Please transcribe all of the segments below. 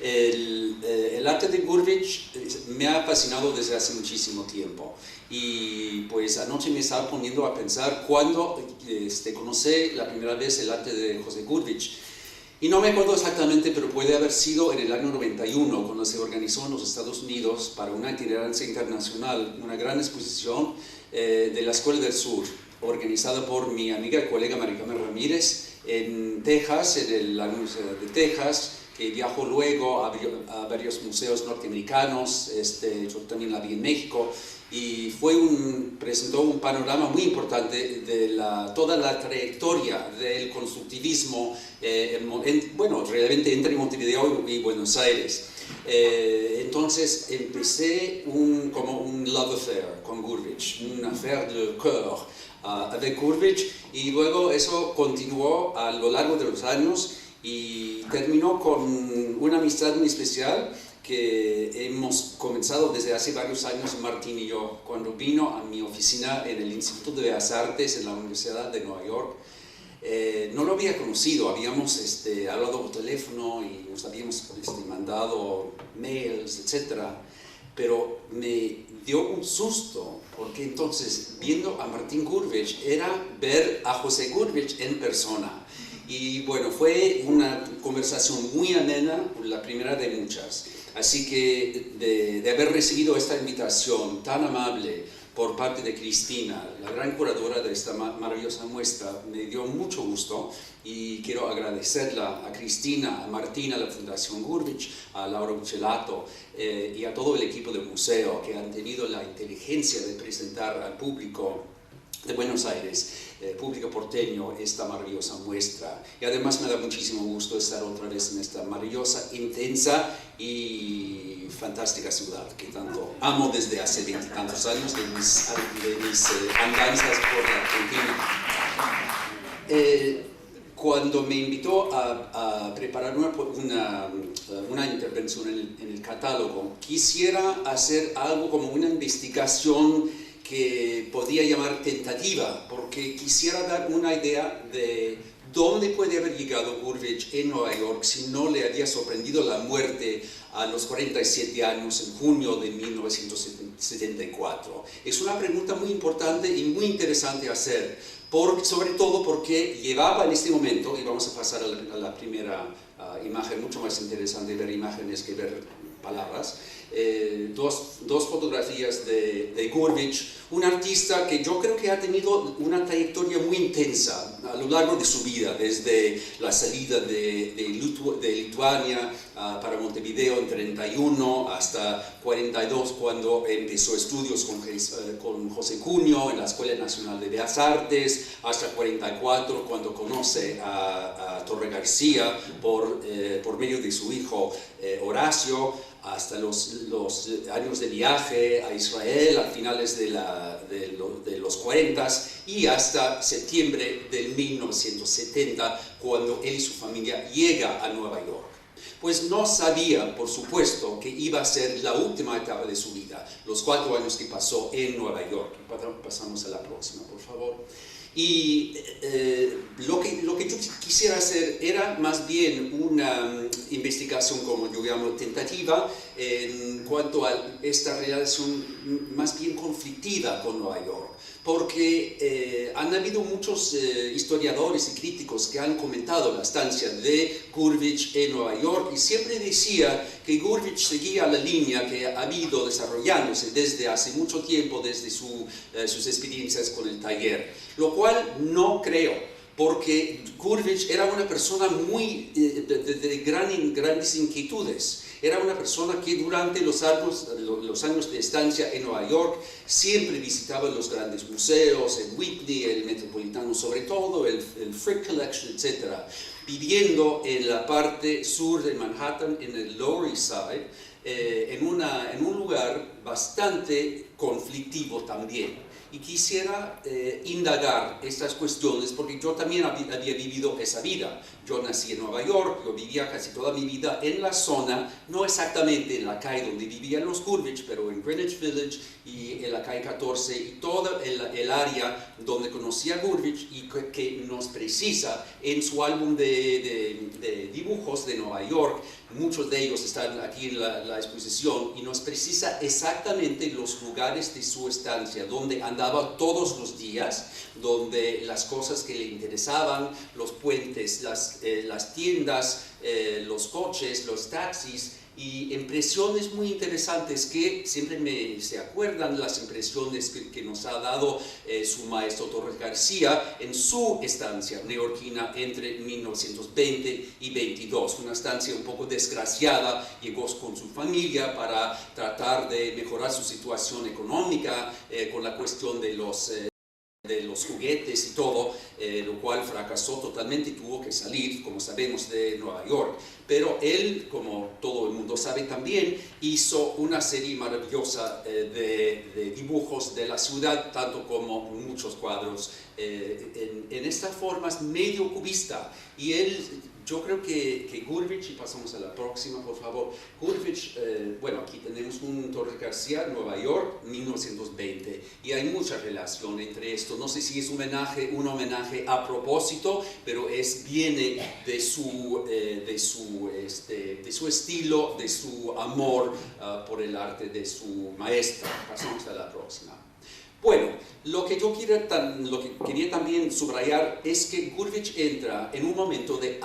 El arte de Gurvich me ha fascinado desde hace muchísimo tiempo. Y pues anoche me estaba poniendo a pensar cuando conocí la primera vez el arte de José Gurvich. Y no me acuerdo exactamente, pero puede haber sido en el año 91, cuando se organizó en los Estados Unidos para una itinerancia internacional, una gran exposición de la Escuela del Sur, organizada por mi amiga y colega María Carmen Ramírez en Texas, en la Universidad de Texas, que viajó luego a varios museos norteamericanos. Yo también la vi en México, y presentó un panorama muy importante de toda la trayectoria del constructivismo, realmente entre Montevideo y Buenos Aires. Entonces empecé como un love affair con Gurvich, un affaire de cœur avec Gurvich, y luego eso continuó a lo largo de los años y terminó con una amistad muy especial que hemos comenzado desde hace varios años, Martín y yo, cuando vino a mi oficina en el Instituto de Bellas Artes en la Universidad de Nueva York. No lo había conocido, habíamos hablado por teléfono y nos habíamos mandado mails, etc. Pero me dio un susto, porque entonces, viendo a Martín Gurvich, era ver a José Gurvich en persona. Y bueno, fue una conversación muy amena, la primera de muchas. Así que de haber recibido esta invitación tan amable por parte de Cristina, la gran curadora de esta maravillosa muestra, me dio mucho gusto, y quiero agradecerla a Cristina, a Martín, a la Fundación Gurvich, a Laura Buccellato y a todo el equipo del museo, que han tenido la inteligencia de presentar al público de Buenos Aires, público porteño, esta maravillosa muestra. Y además me da muchísimo gusto estar otra vez en esta maravillosa, intensa y fantástica ciudad que tanto amo desde hace 20 y tantos años de mis andanzas por la Argentina. Cuando me invitó a preparar una intervención en el catálogo, quisiera hacer algo como una investigación que podía llamar tentativa, porque quisiera dar una idea de dónde puede haber llegado Gurvich en Nueva York si no le había sorprendido la muerte a los 47 años en junio de 1974. Es una pregunta muy importante y muy interesante hacer, sobre todo porque llevaba en este momento, y vamos a pasar a la primera imagen, mucho más interesante ver imágenes que ver palabras, dos fotografías de Gurvich, un artista que yo creo que ha tenido una trayectoria muy intensa a lo largo de su vida, desde la salida de Lituania para Montevideo en 31 hasta 42, cuando empezó estudios con José Cunio en la Escuela Nacional de Bellas Artes, hasta 44, cuando conoce a Torre García por medio de su hijo Horacio, hasta los años de viaje a Israel a finales de los 40 y hasta septiembre del 1970, cuando él y su familia llega a Nueva York. Pues no sabía, por supuesto, que iba a ser la última etapa de su vida, los 4 años que pasó en Nueva York. Pasamos a la próxima, por favor. Y lo que yo quisiera hacer era más bien una investigación, como yo llamo, tentativa, en cuanto a esta relación más bien conflictiva con Nueva York, porque han habido muchos historiadores y críticos que han comentado la estancia de Gurvich en Nueva York, y siempre decía que Gurvich seguía la línea que ha habido desarrollándose desde hace mucho tiempo, desde sus experiencias con el taller, lo cual no creo, porque Gurvich era una persona muy de grandes inquietudes. Era una persona que durante los años de estancia en Nueva York siempre visitaba los grandes museos, el Whitney, el Metropolitano sobre todo, el Frick Collection, etc., viviendo en la parte sur de Manhattan, en el Lower East Side, en un lugar bastante conflictivo también. Y quisiera indagar estas cuestiones, porque yo también había vivido esa vida. Yo nací en Nueva York, yo vivía casi toda mi vida en la zona, no exactamente en la calle donde vivían los Gurvich, pero en Greenwich Village y en la calle 14, y toda el área donde conocí a Gurvich, y que nos precisa en su álbum de dibujos de Nueva York, muchos de ellos están aquí en la exposición, y nos precisa exactamente los lugares de su estancia, donde andaba todos los días, donde las cosas que le interesaban, los puentes, las tiendas, los coches, los taxis, y impresiones muy interesantes que siempre se acuerdan las impresiones que nos ha dado su maestro Torres García en su estancia neoyorquina entre 1920 y 22, una estancia un poco desgraciada. Llegó con su familia para tratar de mejorar su situación económica con la cuestión de los juguetes y todo, lo cual fracasó totalmente y tuvo que salir, como sabemos, de Nueva York. Pero él, como todo el mundo sabe también, hizo una serie maravillosa de dibujos de la ciudad, tanto como muchos cuadros en estas formas medio cubista. Y él, yo creo que Gurvitch, y pasamos a la próxima, por favor. Gurvitch, bueno, aquí tenemos un Torres García, Nueva York, 1920, y hay mucha relación entre esto. No sé si es un homenaje a propósito, pero viene de su estilo, de su amor por el arte de su maestra. Pasamos a la próxima. Bueno, lo que quería también subrayar es que Gurvitch entra en un momento de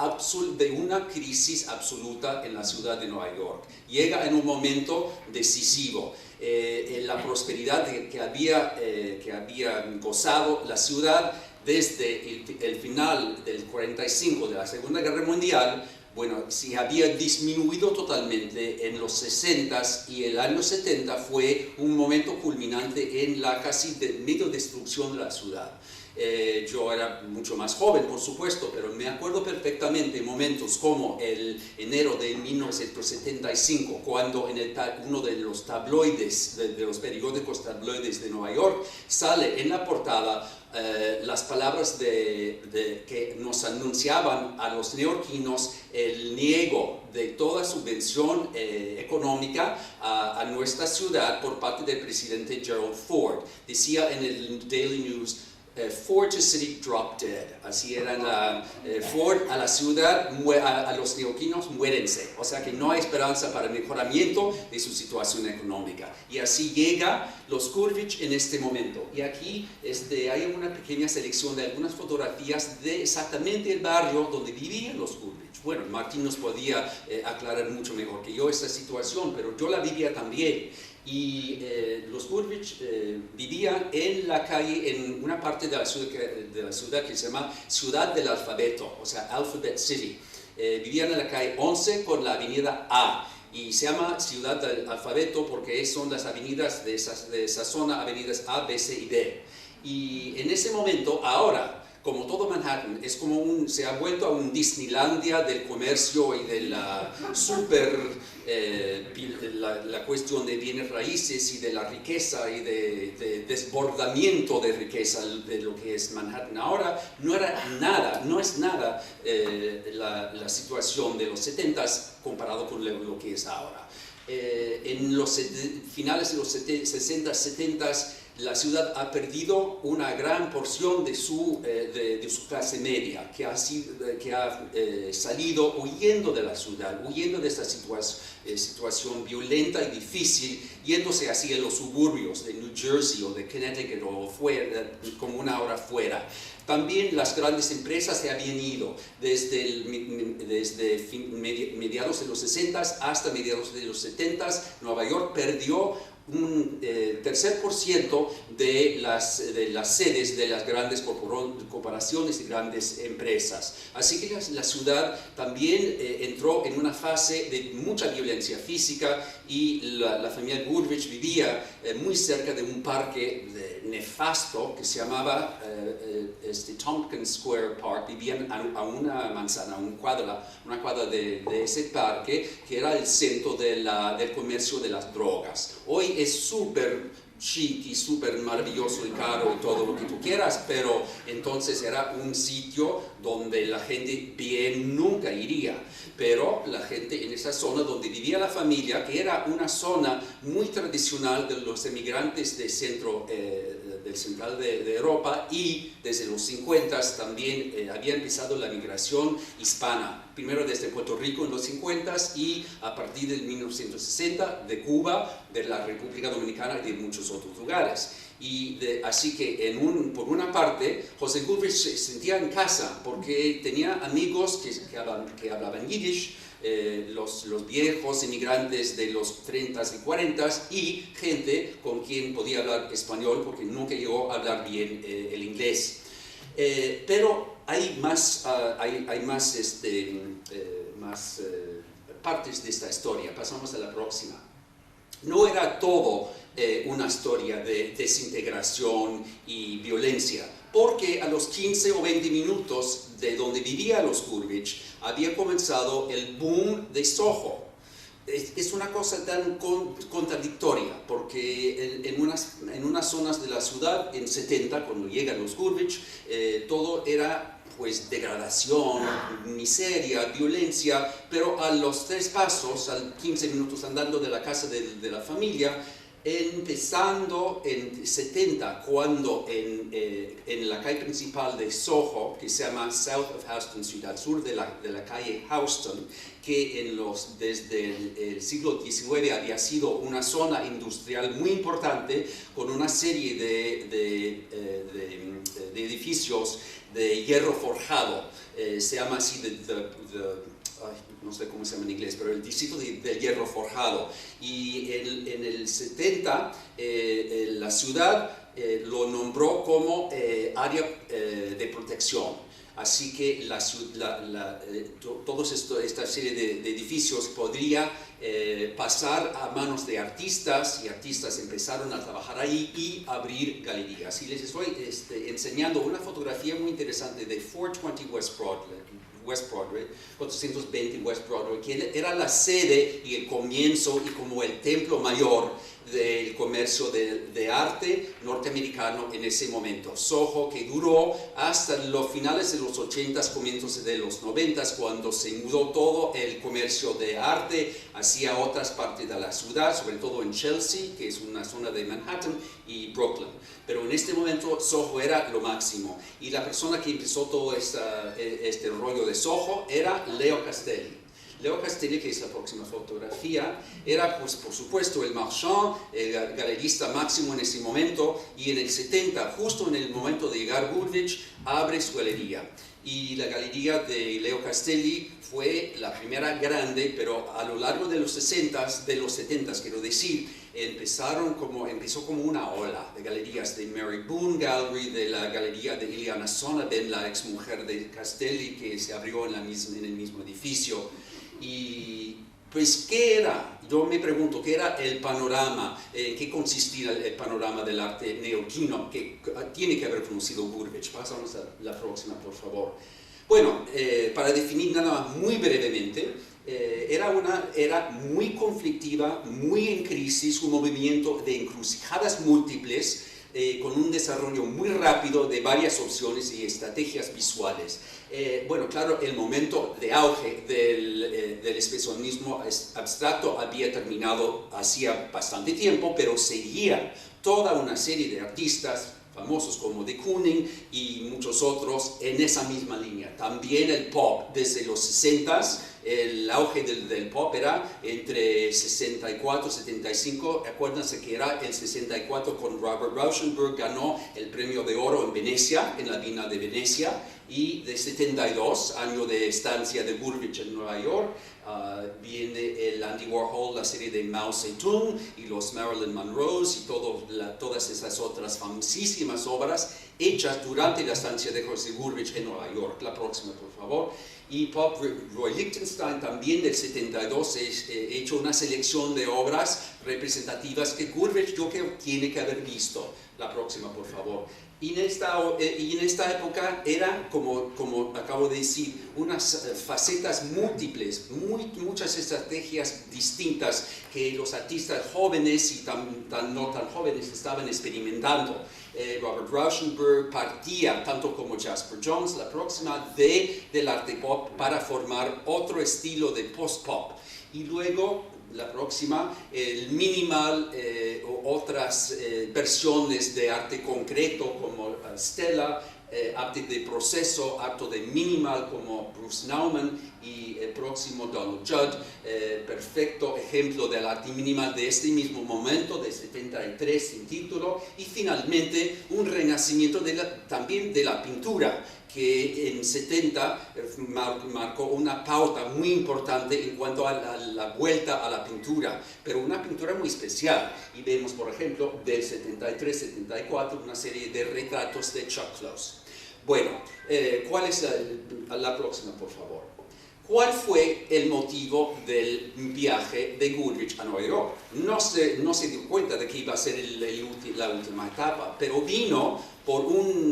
una crisis absoluta en la ciudad de Nueva York. Llega en un momento decisivo. La prosperidad que había gozado la ciudad desde el final del 45 de la Segunda Guerra Mundial, bueno, se había disminuido totalmente en los 60s, y el año 70 fue un momento culminante en la casi medio destrucción de la ciudad. Yo era mucho más joven, por supuesto, pero me acuerdo perfectamente momentos como el enero de 1975, cuando en uno de los tabloides, de los periódicos tabloides de Nueva York, sale en la portada las palabras que nos anunciaban a los neoyorquinos el niego de toda subvención económica a nuestra ciudad por parte del presidente Gerald Ford. Decía en el Daily News: Ford to city drop dead. Así era Ford a la ciudad, a los neoyorquinos, muérense. O sea que no hay esperanza para el mejoramiento de su situación económica. Y así llega los Gurvitch en este momento. Y aquí hay una pequeña selección de algunas fotografías de exactamente el barrio donde vivían los Gurvitch. Bueno, Martín nos podía aclarar mucho mejor que yo esta situación, pero yo la vivía también. Y los Gurvitch vivían en la calle, en una parte de la ciudad que se llama Ciudad del Alfabeto, o sea, Alphabet City. Vivían en la calle 11 con la avenida A, y se llama Ciudad del Alfabeto porque son las avenidas de esa zona, avenidas A, B, C y D. Y en ese momento, ahora, como todo Manhattan, se ha vuelto a un Disneylandia del comercio y de la la cuestión de bienes raíces y de la riqueza y de desbordamiento de riqueza de lo que es Manhattan. Ahora no es nada la situación de los 70s comparado con lo que es ahora. En los finales de los 60s, 70s, la ciudad ha perdido una gran porción de su clase media, que ha salido huyendo de la ciudad, huyendo de esta situación violenta y difícil, yéndose hacia los suburbios de New Jersey o de Connecticut o fuera, como una hora fuera. También las grandes empresas se habían ido desde mediados de los 60s hasta mediados de los 70s. Nueva York perdió un tercer por ciento de las sedes de las grandes corporaciones y grandes empresas. Así que la ciudad también entró en una fase de mucha violencia física, y la familia Gurvitch vivía muy cerca de un parque nefasto que se llamaba Tompkins Square Park. Vivían a una manzana, una cuadra de ese parque, que era el centro del comercio de las drogas. Hoy es súper chic y súper maravilloso y caro y todo lo que tú quieras, pero entonces era un sitio donde la gente bien nunca iría. Pero la gente en esa zona donde vivía la familia, que era una zona muy tradicional de los emigrantes de del central de Europa, y desde los 50 también había empezado la migración hispana, primero desde Puerto Rico en los 50 y a partir del 1960 de Cuba, de la República Dominicana y de muchos otros lugares. Así que por una parte, José Goodrich se sentía en casa porque tenía amigos que hablaban yiddish, los viejos inmigrantes de los 30s y 40s, y gente con quien podía hablar español porque nunca llegó a hablar bien el inglés. Pero hay más partes de esta historia. Pasamos a la próxima. No era todo una historia de desintegración y violencia, porque a los 15 o 20 minutos de donde vivía los Goodrich había comenzado el boom de Soho. Es una cosa tan contradictoria, porque en unas zonas de la ciudad, en 70, cuando llegan los Goodrich, todo era pues degradación, miseria, violencia, pero a los 3 pasos, a 15 minutos andando de la casa de la familia, empezando en 70, cuando en la calle principal de Soho, que se llama South of Houston Street, al sur de la calle Houston, que desde el siglo XIX había sido una zona industrial muy importante, con una serie de edificios de hierro forjado. Se llama así no sé cómo se llama en inglés, pero el distrito de hierro forjado. Y en el 70 la ciudad lo nombró como área de protección. Así que toda esta serie de edificios podría pasar a manos de artistas, y artistas empezaron a trabajar ahí y abrir galerías. Y les estoy enseñando una fotografía muy interesante de 420 West Broadway, 420 West Broadway, que era la sede y el comienzo y como el templo mayor del comercio de arte norteamericano en ese momento. Soho, que duró hasta los finales de los 80s, comienzos de los 90s, cuando se mudó todo el comercio de arte hacia otras partes de la ciudad, sobre todo en Chelsea, que es una zona de Manhattan, y Brooklyn. Pero en este momento Soho era lo máximo. Y la persona que empezó todo este rollo de Soho era Leo Castelli. Leo Castelli, que es la próxima fotografía, era pues por supuesto el marchand, el galerista máximo en ese momento, y en el 70, justo en el momento de llegar Goodrich, abre su galería. Y la galería de Leo Castelli fue la primera grande, pero a lo largo de los 60s, de los 70s, quiero decir, empezó como una ola de galerías de Mary Boone Gallery, de la galería de Iliana Sonnabend, la exmujer de Castelli, que se abrió en el mismo edificio. Y pues, ¿qué era? Yo me pregunto, ¿qué era el panorama? ¿En qué consistía el panorama del arte neoyorquino que tiene que haber conocido Goodrich? Pasamos a la próxima, por favor. Bueno, para definir nada más muy brevemente, era una era muy conflictiva, muy en crisis, un movimiento de encrucijadas múltiples, con un desarrollo muy rápido de varias opciones y estrategias visuales. Bueno, claro, el momento de auge del expresionismo abstracto había terminado hacía bastante tiempo, pero seguía toda una serie de artistas famosos como de Kooning y muchos otros en esa misma línea. También el pop, desde los 60s, el auge del pop era entre 64 y 75, acuérdense que era el 64 con Robert Rauschenberg, ganó el premio de oro en Venecia, en la Bienal de Venecia, y de 72, año de estancia de Goodrich en Nueva York, viene el Andy Warhol, la serie de Mao Zedong y los Marilyn Monroes y todas esas otras famosísimas obras hechas durante la estancia de José Goodrich en Nueva York. La próxima, por favor. Y Pop Roy Lichtenstein también del 72 he hecho una selección de obras representativas que Goodrich yo creo tiene que haber visto. La próxima, por favor. Y en esta época era, como acabo de decir, unas facetas múltiples, muchas estrategias distintas que los artistas jóvenes y no tan jóvenes estaban experimentando. Robert Rauschenberg partía, tanto como Jasper Johns, la próxima, del arte pop para formar otro estilo de post-pop. Y luego la próxima, el minimal o otras versiones de arte concreto como Stella, arte de proceso, arte de minimal como Bruce Nauman y el próximo Donald Judd, perfecto ejemplo del arte minimal de este mismo momento, de 73 sin título, y finalmente un renacimiento también de la pintura, que en 70 marcó una pauta muy importante en cuanto a la vuelta a la pintura, pero una pintura muy especial. Y vemos, por ejemplo, del 73-74 una serie de retratos de Chuck Close. Bueno, ¿cuál es la próxima, por favor? ¿Cuál fue el motivo del viaje de Goodrich a Nueva York? No se dio cuenta de que iba a ser la última etapa, pero vino por un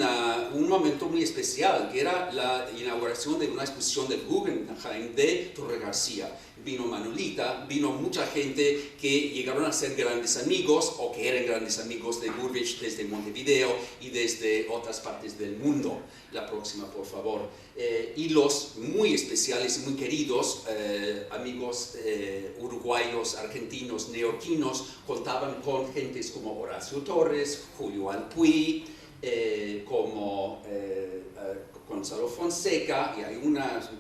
momento muy especial, que era la inauguración de una exposición del Guggenheim de Torre García. Vino Manolita, vino mucha gente que llegaron a ser grandes amigos o que eran grandes amigos de Goodrich desde Montevideo y desde otras partes del mundo. La próxima, por favor. Y los muy especiales y muy queridos amigos uruguayos, argentinos, neoyorquinos, contaban con gentes como Horacio Torres, Julio Alpuy, como Gonzalo Fonseca, y hay unas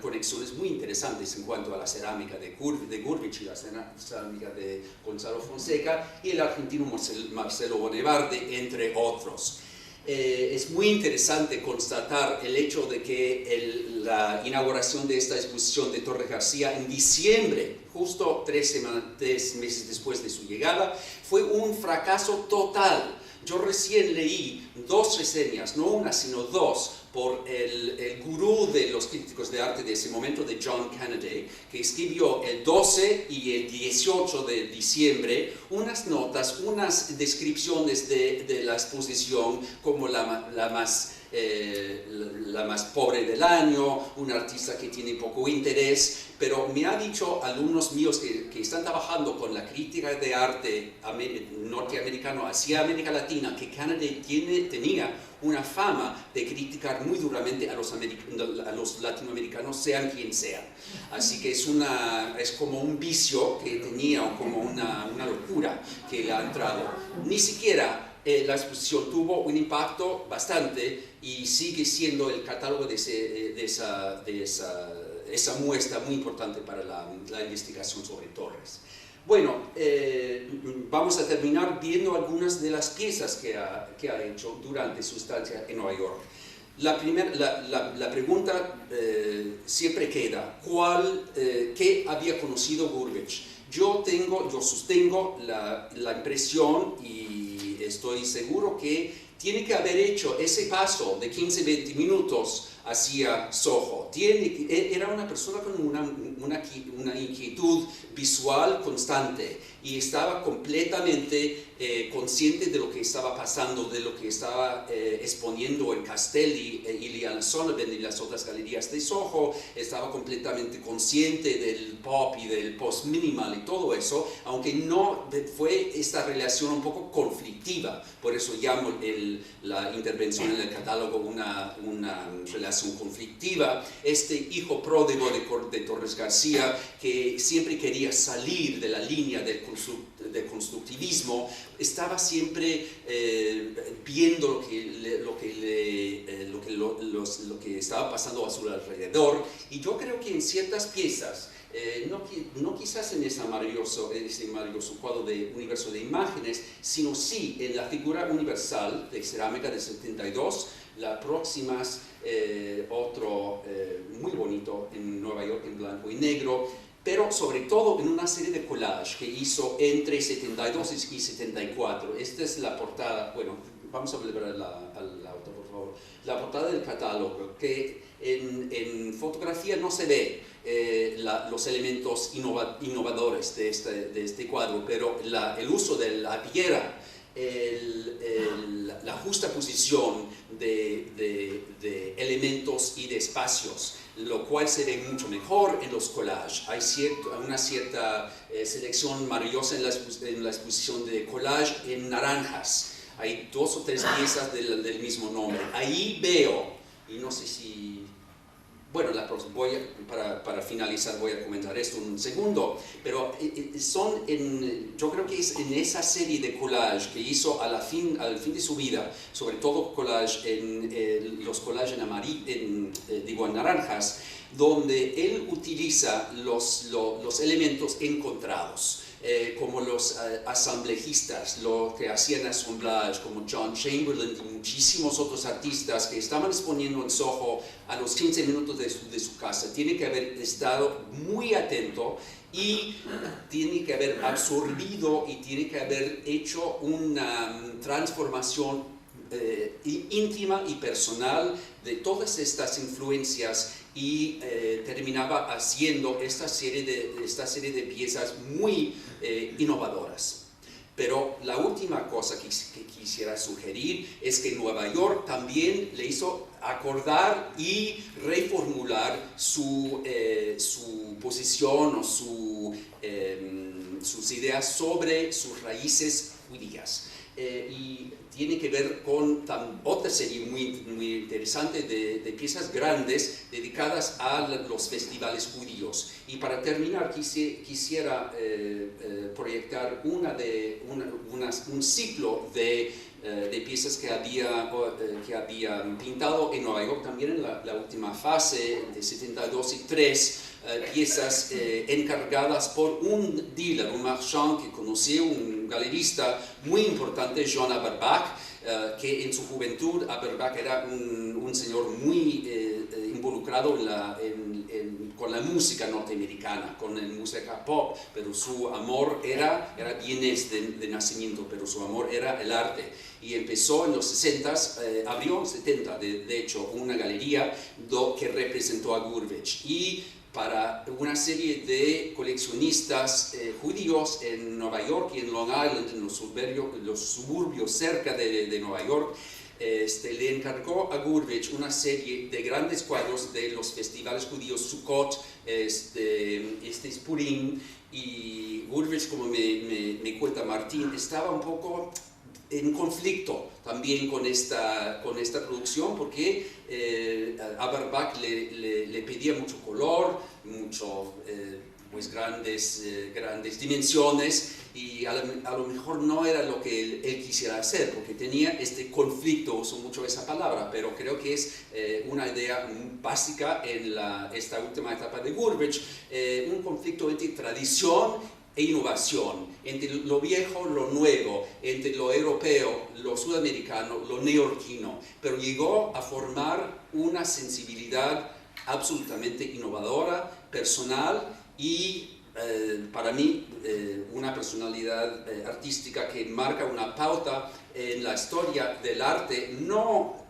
conexiones muy interesantes en cuanto a la cerámica de Goodrich y la cerámica de Gonzalo Fonseca, y el argentino Marcelo Bonnevarde, entre otros. Es muy interesante constatar el hecho de que la inauguración de esta exposición de Torre García en diciembre, justo 3 meses después de su llegada, fue un fracaso total. Yo recién leí 2 reseñas, no una sino 2, por el gurú de los críticos de arte de ese momento, de John Kennedy, que escribió el 12 y el 18 de diciembre unas notas, unas descripciones de la exposición como la más pobre del año, un artista que tiene poco interés, pero me ha dicho alumnos míos que están trabajando con la crítica de arte norteamericano hacia América Latina, que Kennedy tenía una fama de criticar muy duramente a los latinoamericanos, sean quien sean. Así que es como un vicio que tenía, o como una locura que le ha entrado. Ni siquiera la exposición tuvo un impacto bastante y sigue siendo el catálogo de esa muestra muy importante para la investigación sobre Torres. Bueno, vamos a terminar viendo algunas de las piezas que ha hecho durante su estancia en Nueva York. La pregunta siempre queda, ¿qué había conocido Goodrich? Yo sostengo la impresión, y estoy seguro que tiene que haber hecho ese paso de 15-20 minutos hacia Soho. Era una persona con una inquietud visual constante y estaba completamente consciente de lo que estaba pasando, de lo que estaba exponiendo en Castelli, Ilian Sullivan y las otras galerías de Soho. Estaba completamente consciente del pop y del post-minimal y todo eso, aunque no fue esta relación un poco conflictiva. Por eso llamo la intervención en el catálogo una relación conflictiva. Este hijo pródigo de Torres García, que siempre quería salir de la línea del constructivismo, estaba siempre viendo lo que estaba pasando a su alrededor, y yo creo que en ciertas piezas, no quizás en ese maravilloso cuadro de universo de imágenes, sino sí en la figura universal de cerámica del 72, la próxima otro muy bonito en Nueva York en blanco y negro, pero sobre todo en una serie de collages que hizo entre 72 y 74. Esta es la portada. Bueno, vamos a volver al auto, por favor. La portada del catálogo, que en fotografía no se ve los elementos innovadores de este cuadro, pero el uso de la piedra, la justa posición de elementos y de espacios, lo cual se ve mucho mejor en los collages. Hay una cierta selección maravillosa en la exposición de collage en naranjas. Hay 2 o 3 piezas del mismo nombre. Ahí veo, y no sé si bueno, para finalizar voy a comentar esto un segundo, pero yo creo que es en esa serie de collage que hizo al fin de su vida, sobre todo los collages en naranjas, donde él utiliza los elementos encontrados. Como los asamblejistas, los que hacían assemblage, como John Chamberlain y muchísimos otros artistas que estaban exponiendo en Soho a los 15 minutos de su casa. Tiene que haber estado muy atento y tiene que haber absorbido y tiene que haber hecho una transformación íntima y personal de todas estas influencias y terminaba haciendo esta serie de piezas muy innovadoras. Pero la última cosa que quisiera sugerir es que Nueva York también le hizo acordar y reformular su posición o sus ideas sobre sus raíces judías. Y tiene que ver con otra serie muy interesante de piezas grandes dedicadas a los festivales judíos. Y para terminar quisiera proyectar un ciclo de piezas que había pintado en Nueva York también en la última fase de 72 y 3, piezas encargadas por un dealer, un marchand que conocí, un galerista muy importante, John Aberbach, que en su juventud Aberbach era un señor muy involucrado con la música norteamericana, con la música pop, pero su amor era vienés de nacimiento, pero su amor era el arte. Y empezó en los 60s, abrió en 70, de hecho, una galería que representó a Gurevich. Y para una serie de coleccionistas judíos en Nueva York y en Long Island, en los suburbios cerca de Nueva York, le encargó a Gurevich una serie de grandes cuadros de los festivales judíos Sukkot, Purim, y Gurevich, como me cuenta Martín, estaba un poco en conflicto también con esta producción, porque Aberbach le pedía mucho color, pues grandes dimensiones, y a lo mejor no era lo que él quisiera hacer, porque tenía este conflicto, uso mucho esa palabra, pero creo que es una idea básica en esta última etapa de Gurevich, un conflicto entre tradición e innovación, entre lo viejo, lo nuevo, entre lo europeo, lo sudamericano, lo neoyorquino, pero llegó a formar una sensibilidad absolutamente innovadora, personal y para mí una personalidad artística que marca una pauta en la historia del arte no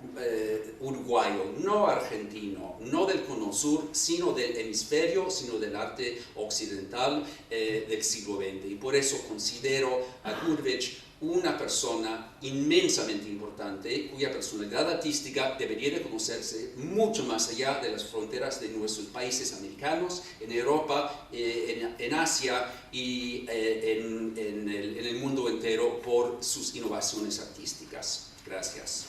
uruguayo, no argentino, no del Cono Sur, sino del hemisferio, sino del arte occidental del siglo XX. Y por eso considero a Gurevich una persona inmensamente importante, cuya personalidad artística debería de conocerse mucho más allá de las fronteras de nuestros países americanos, en Europa, en Asia y en el mundo entero por sus innovaciones artísticas. Gracias.